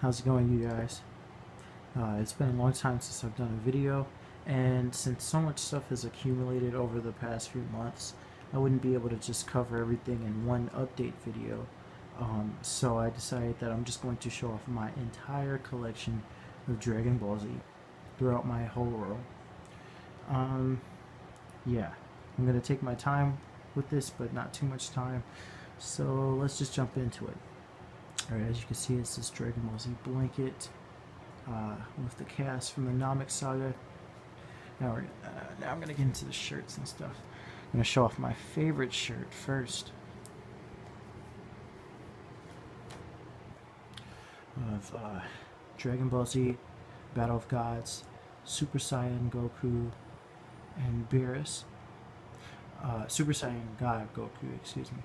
How's it going, you guys? It's been a long time since I've done a video, and since so much stuff has accumulated over the past few months, I wouldn't be able to just cover everything in one update video. So I decided that I'm just going to show off my entire collection of Dragon Ball Z throughout my whole row. Yeah, I'm going to take my time with this, but not too much time. So let's just jump into it. Alright, as you can see, it's this Dragon Ball Z blanket with the cast from the Namek Saga. Now I'm going to get into the shirts and stuff. I'm going to show off my favorite shirt first. Of Dragon Ball Z, Battle of Gods, Super Saiyan Goku, and Beerus. Super Saiyan God Goku, excuse me.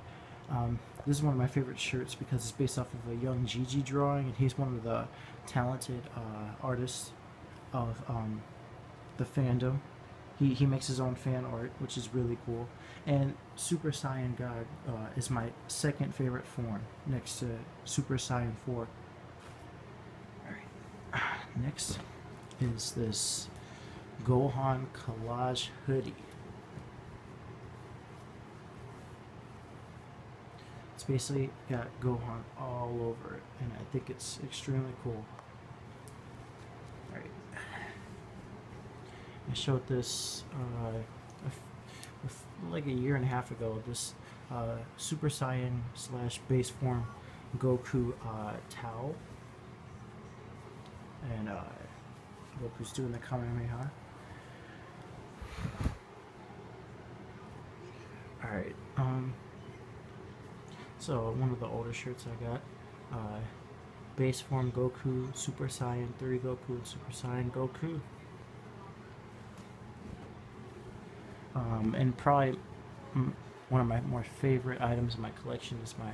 This is one of my favorite shirts because it's based off of a young Gigi drawing, and he's one of the talented artists of the fandom. He makes his own fan art, which is really cool. And Super Saiyan God is my second favorite form, next to Super Saiyan 4. Alright, next is this Gohan collage hoodie. It's basically got Gohan all over it, and I think it's extremely cool. Alright. I showed this like a year and a half ago, this Super Saiyan / base form Goku towel. And Goku's doing the Kamehameha. Alright, so one of the older shirts I got, base form Goku, Super Saiyan 3 Goku, and Super Saiyan Goku. And probably one of my more favorite items in my collection is my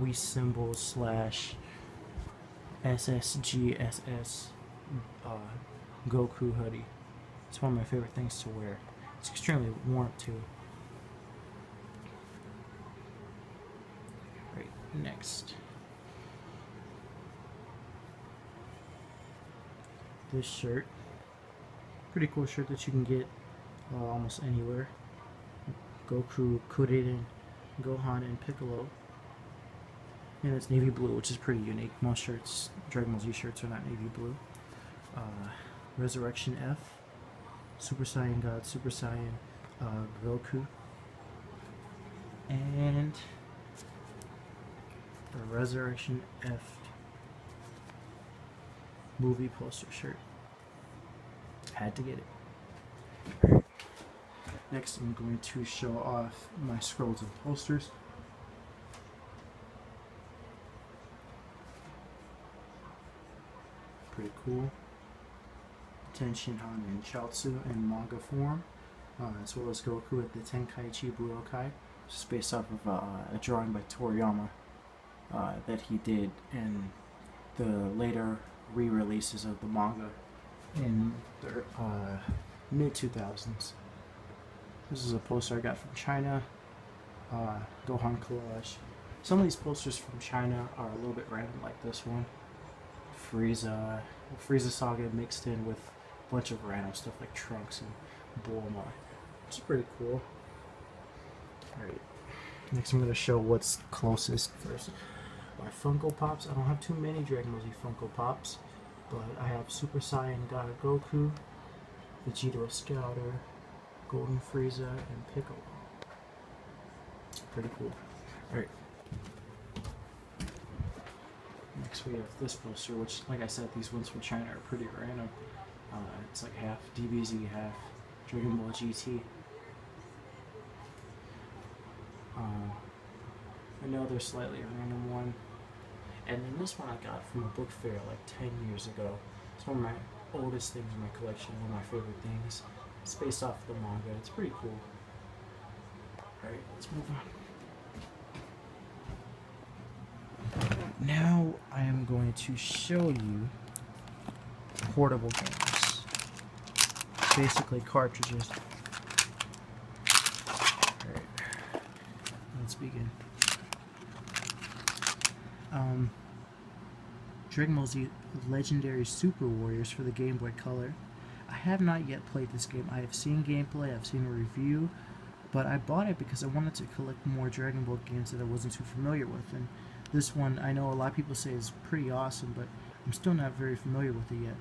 Wii Symbols / SSGSS Goku hoodie. It's one of my favorite things to wear. It's extremely warm too. Right, next. This shirt. Pretty cool shirt that you can get almost anywhere. Goku, Kuririn, Gohan, and Piccolo. And it's navy blue, which is pretty unique. Most shirts, Dragon Ball Z shirts, are not navy blue. Resurrection F, Super Saiyan God, Super Saiyan Goku, and the Resurrection F movie poster shirt. Had to get it. Next, I'm going to show off my scrolls and posters. Pretty cool. Tenshin Han and Chaozu in manga form, as well as Goku at the Tenkaichi Budokai, which is based off of a drawing by Toriyama that he did in the later re-releases of the manga in the mid-2000s. This is a poster I got from China, Gohan collage. Some of these posters from China are a little bit random, like this one. Frieza Saga mixed in with a bunch of random stuff like Trunks and Bulma, which is pretty cool. Alright, next I'm going to show what's closest first. My Funko Pops. I don't have too many Dragon Ball Z Funko Pops, but I have Super Saiyan God Goku, Vegeta Scouter, Golden Frieza, and Piccolo. Pretty cool. Alright. Next we have this poster, which, like I said, these ones from China are pretty random. It's like half DBZ, half Dragon Ball GT. Another slightly random one. And then this one I got from a book fair like 10 years ago. It's one of my oldest things in my collection, one of my favorite things. It's based off the manga. It's pretty cool. Alright, let's move on. Now I am going to show you portable games. Basically cartridges. Alright, let's begin. Dragon Ball Z Legendary Super Warriors for the Game Boy Color. I have not yet played this game. I have seen gameplay, I've seen a review, but I bought it because I wanted to collect more Dragon Ball games that I wasn't too familiar with. And this one, I know a lot of people say is pretty awesome, but I'm still not very familiar with it yet.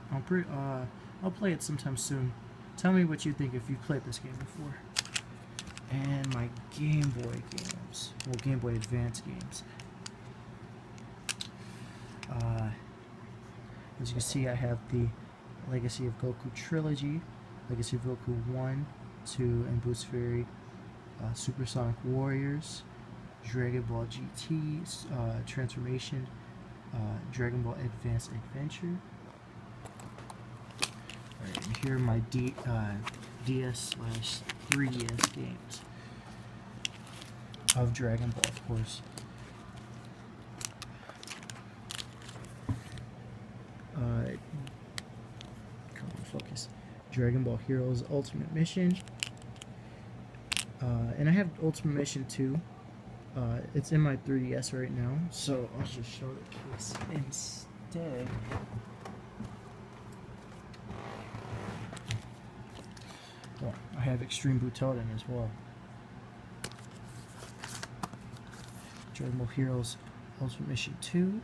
I'll play it sometime soon. Tell me what you think if you've played this game before. And my Game Boy games, well, Game Boy Advance games. As you can see, I have the Legacy of Goku trilogy, Legacy of Goku 1, 2, and Boost Fairy, Super Sonic Warriors, Dragon Ball GT, Transformation, Dragon Ball Advanced Adventure. Alright, and here are my DS/3DS games of Dragon Ball, of course. Come on, focus. Dragon Ball Heroes Ultimate Mission. And I have Ultimate Mission 2. It's in my 3DS right now, so I'll just show the case instead. Well, I have Extreme Butoden as well. Dragon Ball Heroes Ultimate Mission 2.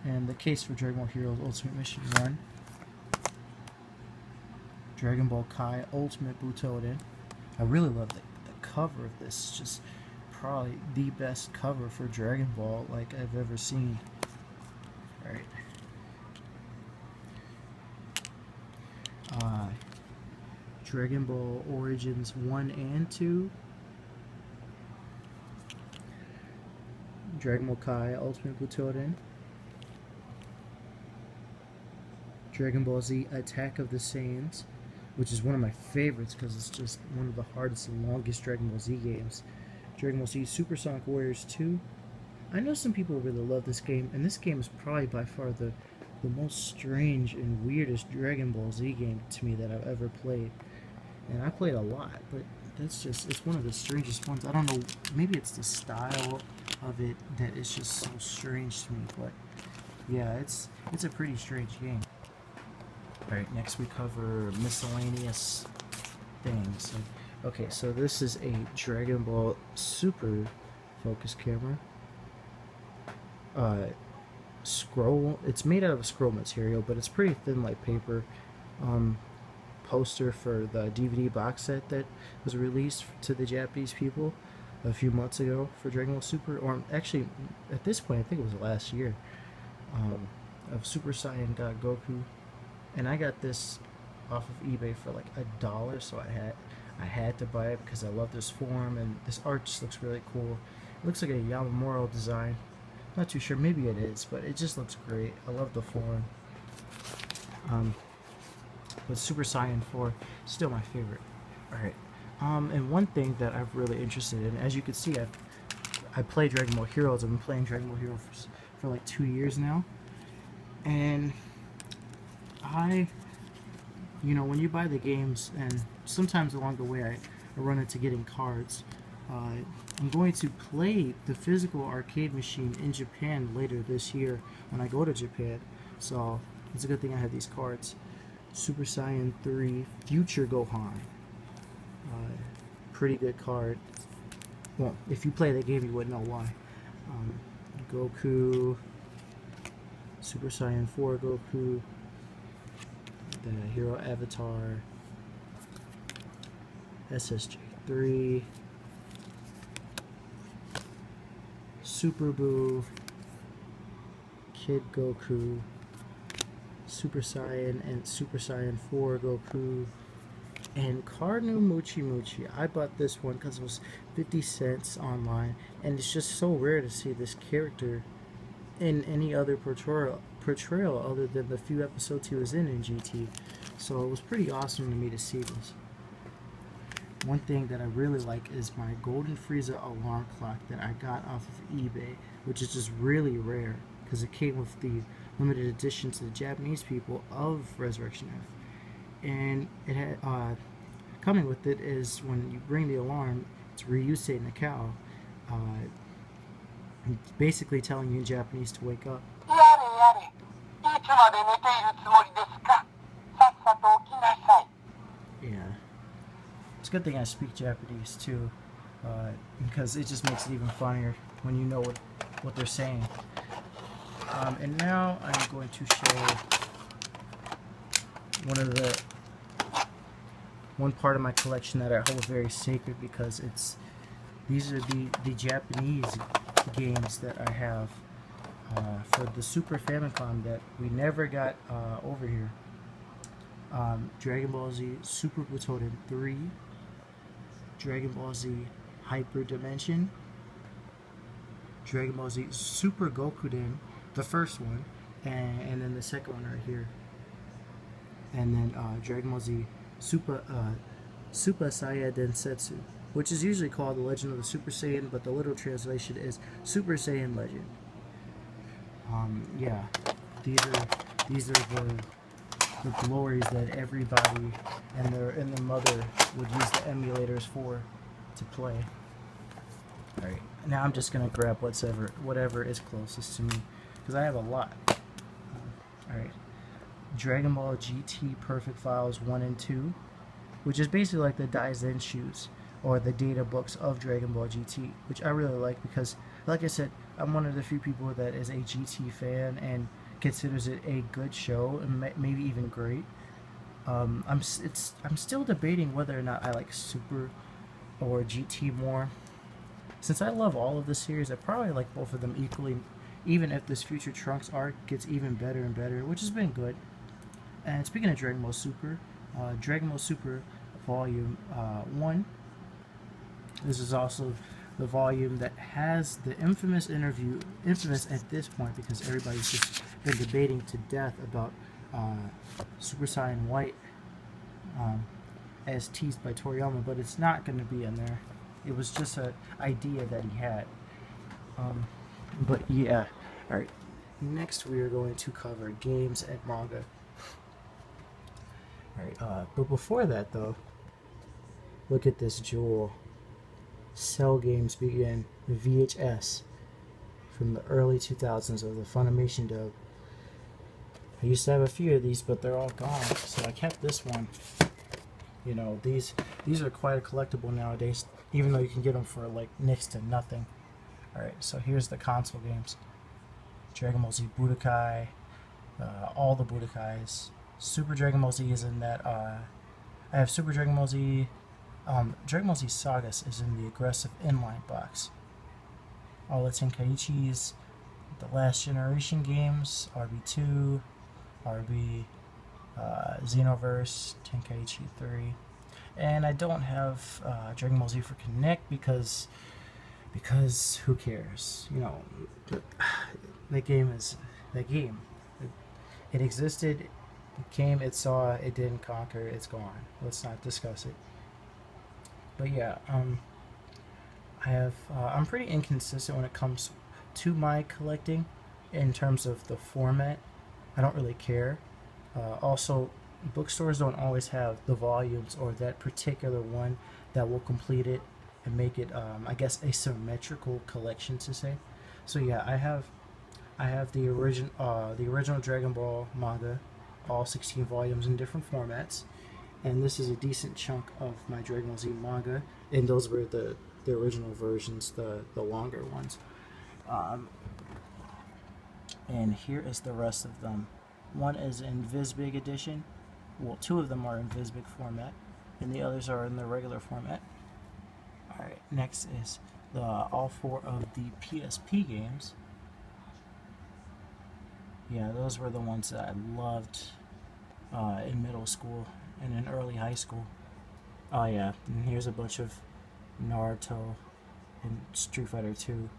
And the case for Dragon Ball Heroes Ultimate Mission 1. Dragon Ball Kai Ultimate Butoden. I really love the cover of this. It's just probably the best cover for Dragon Ball like I've ever seen. Alright. Dragon Ball Origins 1 and 2. Dragon Ball Kai Ultimate Butoden. Dragon Ball Z Attack of the Saiyans, which is one of my favorites because it's just one of the hardest and longest Dragon Ball Z games. Dragon Ball Z Super Sonic Warriors 2. I know some people really love this game, and this game is probably by far the most strange and weirdest Dragon Ball Z game to me that I've ever played. And I played a lot, but it's one of the strangest ones. I don't know, maybe it's the style of it that is just so strange to me, but yeah, it's a pretty strange game. Alright, next we cover miscellaneous things. Okay, so this is a Dragon Ball Super focus camera. Scroll, it's made out of scroll material, but it's pretty thin like paper. Poster for the DVD box set that was released to the Japanese people a few months ago for Dragon Ball Super, or actually at this point I think it was last year, of Super Saiyan God Goku. And I got this off of eBay for like $1, so I had to buy it because I love this form, and this art just looks really cool. It looks like a Yamamuro design. Not too sure, maybe it is, but it just looks great. I love the form. But Super Saiyan 4, still my favorite. Alright, and one thing that I'm really interested in, as you can see, I play Dragon Ball Heroes. I've been playing Dragon Ball Heroes for like 2 years now, and when you buy the games, and sometimes along the way I run into getting cards, I'm going to play the physical arcade machine in Japan later this year when I go to Japan, so it's a good thing I have these cards. Super Saiyan 3 Future Gohan. Pretty good card. Well, if you play the game you wouldn't know why. Goku, Super Saiyan 4 Goku, the Hero Avatar, SSJ3, Super Buu, Kid Goku, Super Saiyan and Super Saiyan 4 Goku, and Carnu Muchi Muchi. I bought this one because it was 50 cents online, and it's just so rare to see this character in any other portrayal other than the few episodes he was in GT. So it was pretty awesome to me to see this. One thing that I really like is my Golden Frieza alarm clock that I got off of eBay, which is just really rare because it came with the limited edition to the Japanese people of Resurrection F. And it had coming with it is when you ring the alarm, it's Ryusei Nakao. basically telling you in Japanese to wake up. やれやれ。いつまで寝ているつもりですか。さっさと起きなさい。 Yeah. It's a good thing I speak Japanese too, because it just makes it even funnier when you know what they're saying. And now I'm going to show one part of my collection that I hold very sacred, because these are the Japanese games that I have for the Super Famicom that we never got over here. Dragon Ball Z Super Butoden 3, Dragon Ball Z Hyper Dimension, Dragon Ball Z Super Gokuden, the first one, and then the second one right here, and then Dragon Ball Z Super Saiyan Densetsu, which is usually called The Legend of the Super Saiyan, but the literal translation is Super Saiyan Legend. Yeah, these are the glories that everybody and their mother would use the emulators for to play. Alright, now I'm just gonna grab whatever is closest to me, because I have a lot. Alright, Dragon Ball GT Perfect Files 1 and 2, which is basically like the Daizen shoes or the data books of Dragon Ball GT, which I really like because, like I said, I'm one of the few people that is a GT fan and considers it a good show and maybe even great. I'm still debating whether or not I like Super or GT more. Since I love all of the series, I probably like both of them equally, even if this Future Trunks arc gets even better and better, which has been good. And speaking of Dragon Ball Super Volume 1, this is also the volume that has the infamous at this point, because everybody's just been debating to death about Super Saiyan White, as teased by Toriyama, but it's not going to be in there. It was just an idea that he had. But yeah, alright. Next we are going to cover games and manga. Alright, but before that though, look at this jewel. Cell Games Begin VHS from the early 2000s of the Funimation dub. I used to have a few of these, but they're all gone, so I kept this one. You know, these are quite a collectible nowadays, even though you can get them for like next to nothing. Alright, so here's the console games. Dragon Ball Z Budokai, all the Budokais. Super Dragon Ball Z is in that, I have Super Dragon Ball Z, Dragon Ball Z Sagas is in the aggressive inline box. All the Tenkaichis, the Last Generation games, RB2, RB, Xenoverse, Tenkaichi 3. And I don't have Dragon Ball Z for Connect because who cares? You know, that game. It existed, it came, it saw, it didn't conquer, it's gone. Let's not discuss it. But yeah, I'm pretty inconsistent when it comes to my collecting in terms of the format. I don't really care. Also, bookstores don't always have the volumes or that particular one that will complete it and make it, I guess, a symmetrical collection to say. So yeah, I have the original Dragon Ball manga, all 16 volumes in different formats, and this is a decent chunk of my Dragon Ball Z manga, and those were the original versions, the longer ones. And here is the rest of them. One is in VisBig edition. Well, two of them are in VisBig format, and the others are in the regular format. Alright, next is all four of the PSP games. Yeah, those were the ones that I loved in middle school and in early high school. Oh yeah, and here's a bunch of Naruto and Street Fighter 2,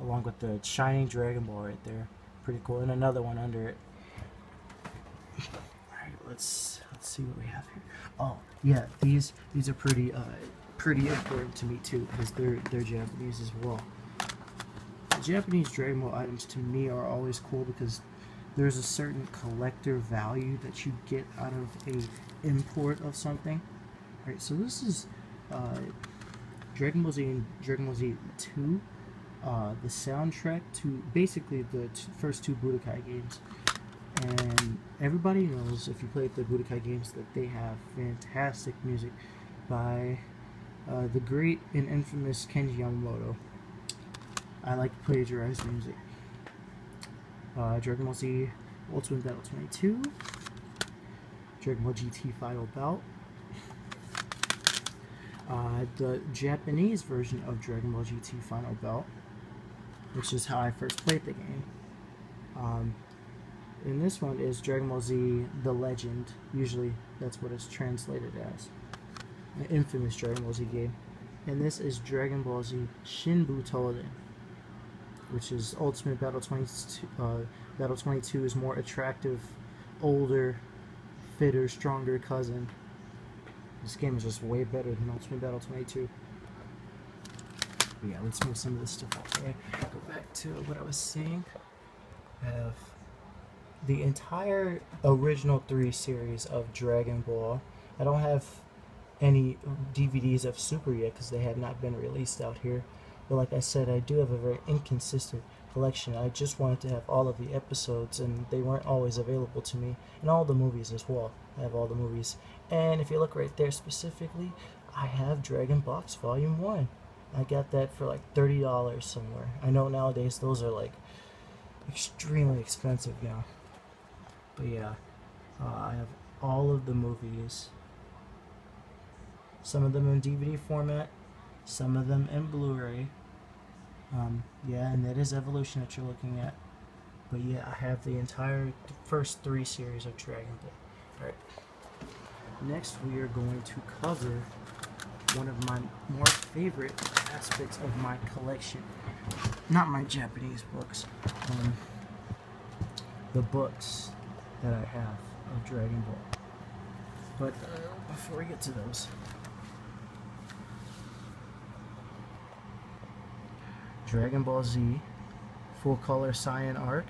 along with the Shining Dragon Ball right there. Pretty cool, and another one under it. Alright, let's see what we have here. Oh yeah, these are pretty important to me too, because they're Japanese as well. Japanese Dragon Ball items to me are always cool because there's a certain collector value that you get out of a import of something. Alright, so this is Dragon Ball Z and Dragon Ball Z 2. the soundtrack to basically the first two Budokai games. And everybody knows, if you played the Budokai games, that they have fantastic music by the great and infamous Kenji Yamamoto. I like plagiarized music. Dragon Ball Z Ultimate Battle 22, Dragon Ball GT Final Bout, the Japanese version of Dragon Ball GT Final Bout, which is how I first played the game. And this one is Dragon Ball Z The Legend. Usually that's what it's translated as. An infamous Dragon Ball Z game. And this is Dragon Ball Z Shinbu Toden, which is Ultimate Battle 22. Battle 22 is more attractive, older, fitter, stronger cousin. This game is just way better than Ultimate Battle 22. But yeah, let's move some of this stuff out the way. Go back to what I was saying. I have the entire original 3 series of Dragon Ball. I don't have any DVDs of Super yet because they had not been released out here. But like I said, I do have a very inconsistent collection. I just wanted to have all of the episodes, and they weren't always available to me. And all the movies as well. I have all the movies. And if you look right there specifically, I have Dragon Box Volume 1. I got that for like $30 somewhere. I know nowadays those are like extremely expensive now. But yeah, I have all of the movies. Some of them in DVD format, some of them in Blu-ray. Yeah, and that is Evolution that you're looking at. But yeah, I have the entire first 3 series of Dragon Ball. Alright. Next we are going to cover one of my more favorite aspects of my collection. Not my Japanese books. The books that I have of Dragon Ball. But before we get to those, Dragon Ball Z Full Color Cyan Arc,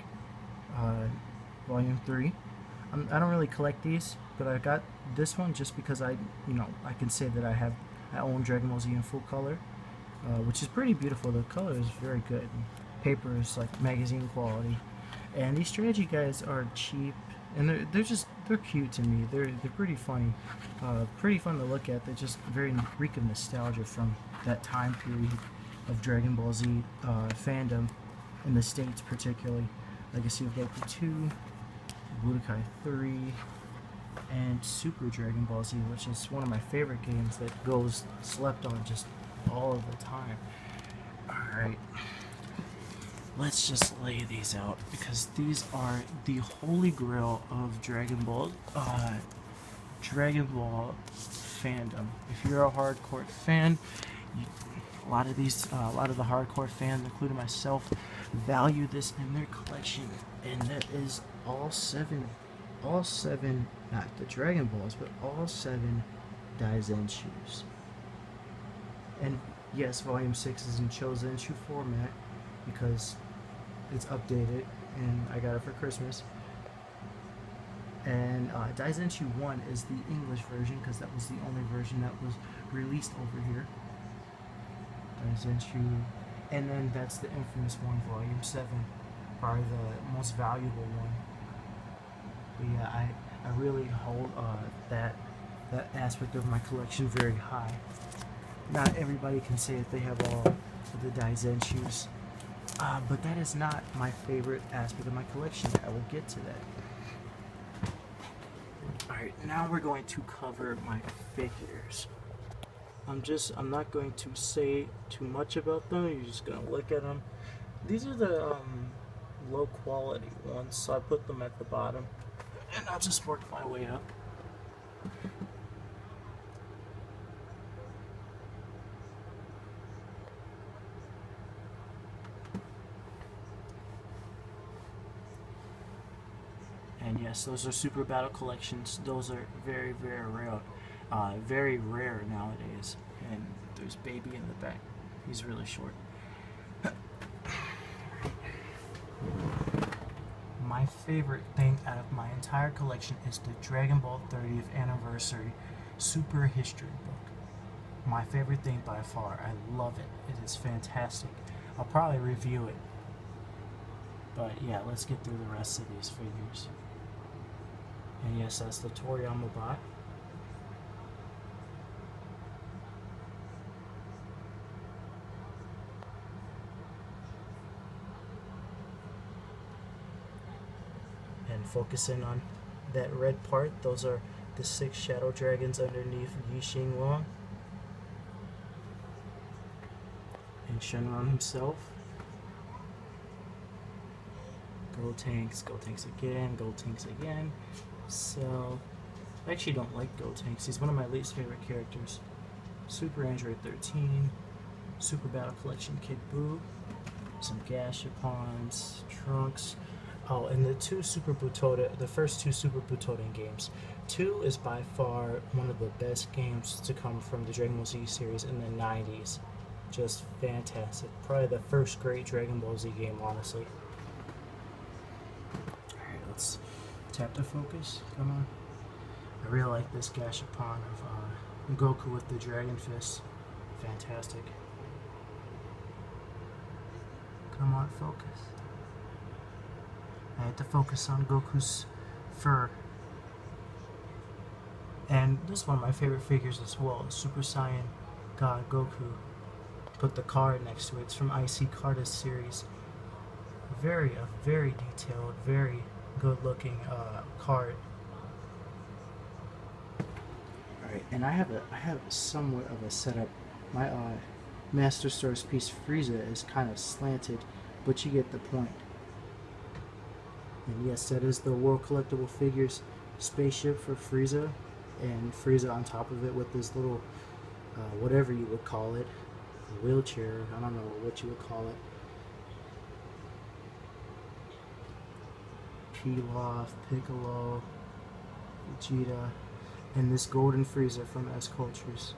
Volume 3. I don't really collect these, but I got this one just because I can say that I own Dragon Ball Z in full color, which is pretty beautiful. The color is very good. Paper is like magazine quality, and these strategy guides are cheap, and they're cute to me. They're pretty funny, pretty fun to look at. They're just very reek of nostalgia from that time period of Dragon Ball Z fandom in the States, particularly. Legacy of Goku 2, Budokai 3, and Super Dragon Ball Z, which is one of my favorite games that goes slept on just all of the time. Alright, let's just lay these out, because these are the holy grail of Dragon Ball fandom. If you're a hardcore fan, a lot of the hardcore fans, including myself, value this in their collection, and that is all seven, not the Dragon Balls, but all 7 Daizenshu's. And yes, Volume 6 is in Chozenshu format because it's updated, and I got it for Christmas. And Daizenshu 1 is the English version because that was the only version that was released over here. Daizenshu, and then that's the infamous one, Volume 7, probably the most valuable one. But yeah, I really hold that aspect of my collection very high. Not everybody can say that they have all of the Daizenshu's, but that is not my favorite aspect of my collection. I will get to that. Alright, now we're going to cover my figures. I'm not going to say too much about them. You're just gonna look at them. These are the low quality ones, so I put them at the bottom, and I'll just work my way up. And yes, those are Super Battle Collections. Those are very, very rare. Very rare nowadays. And there's Baby in the back. He's really short. My favorite thing out of my entire collection is the Dragon Ball 30th Anniversary Super History book. My favorite thing by far. I love it. It is fantastic. I'll probably review it. But yeah, let's get through the rest of these figures. And yes, that's the Toriyama bot. And focusing on that red part, those are the 6 shadow dragons underneath Yixing Long. And Shenron himself. Gotenks again, Gotenks again. So, I actually don't like Gotenks. He's one of my least favorite characters. Super Android 13, Super Battle Collection Kid Buu, some Gashapons, Trunks. Oh, and the first two Super Butoden games. 2 is by far one of the best games to come from the Dragon Ball Z series in the 90s. Just fantastic. Probably the first great Dragon Ball Z game, honestly. Alright, let's tap to focus. Come on. I really like this Gashapon of Goku with the Dragon Fist. Fantastic. Come on, focus. I had to focus on Goku's fur. And this is one of my favorite figures as well, Super Saiyan God Goku. Put the card next to it. It's from IC Cardist series. A very detailed, very good looking card. Alright, and I have somewhat of a setup. My Master Source piece Frieza is kind of slanted, but you get the point. And yes, that is the World Collectible Figures spaceship for Frieza, and Frieza on top of it with this little, whatever you would call it, wheelchair, I don't know what you would call it. Pilaf, Piccolo, Vegeta, and this golden Frieza from S Cultures.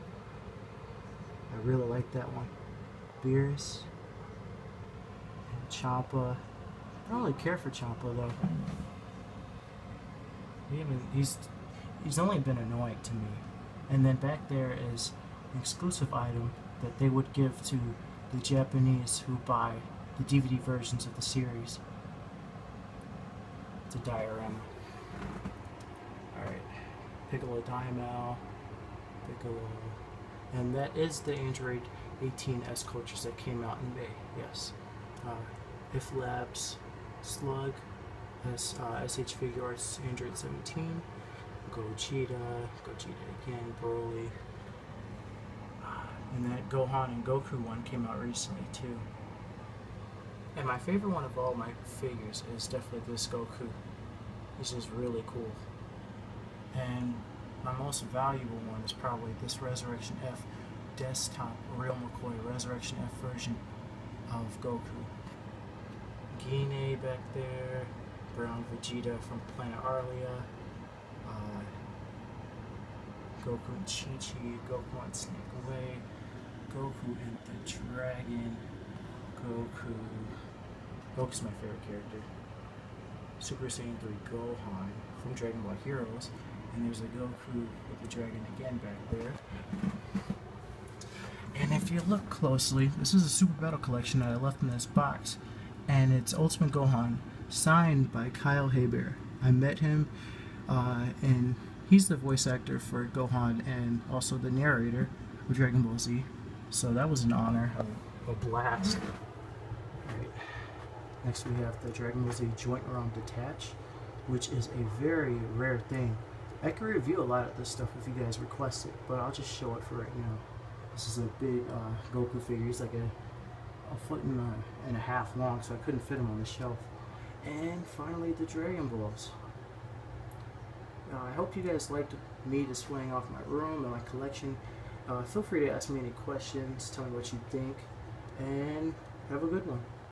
I really like that one. Beerus, and Champa. I don't really care for Champa though. He's only been annoying to me. And then back there is an exclusive item that they would give to the Japanese who buy the DVD versions of the series. It's a diorama. Alright. Piccolo Daimao. Piccolo. And that is the Android 18 S Cultures that came out in May. Yes. If Labs, Slug, SH Figure Arts Android 17, Gogeta again, Broly. And that Gohan and Goku one came out recently too. And my favorite one of all my figures is definitely this Goku. This is really cool. And my most valuable one is probably this Resurrection F desktop Real McCoy Resurrection F version of Goku. Gine back there, Brown Vegeta from Planet Arlia, Goku and Chi-Chi, Goku and Snake Away, Goku and the Dragon, Goku's my favorite character, Super Saiyan 3 Gohan from Dragon Ball Heroes, and there's a Goku with the dragon again back there. And if you look closely, this is a Super Battle Collection that I left in this box, and it's Ultimate Gohan, signed by Kyle Hebert. I met him, and he's the voice actor for Gohan and also the narrator of Dragon Ball Z. So that was an honor, a blast. Right. Next we have the Dragon Ball Z Joint ROM Detach, which is a very rare thing. I can review a lot of this stuff if you guys request it, but I'll just show it for right now. This is a big Goku figure. He's like a foot and a half long, so I couldn't fit him on the shelf. And finally, the Dragon Balls. I hope you guys liked me displaying off my room and my collection. Feel free to ask me any questions, tell me what you think, and have a good one.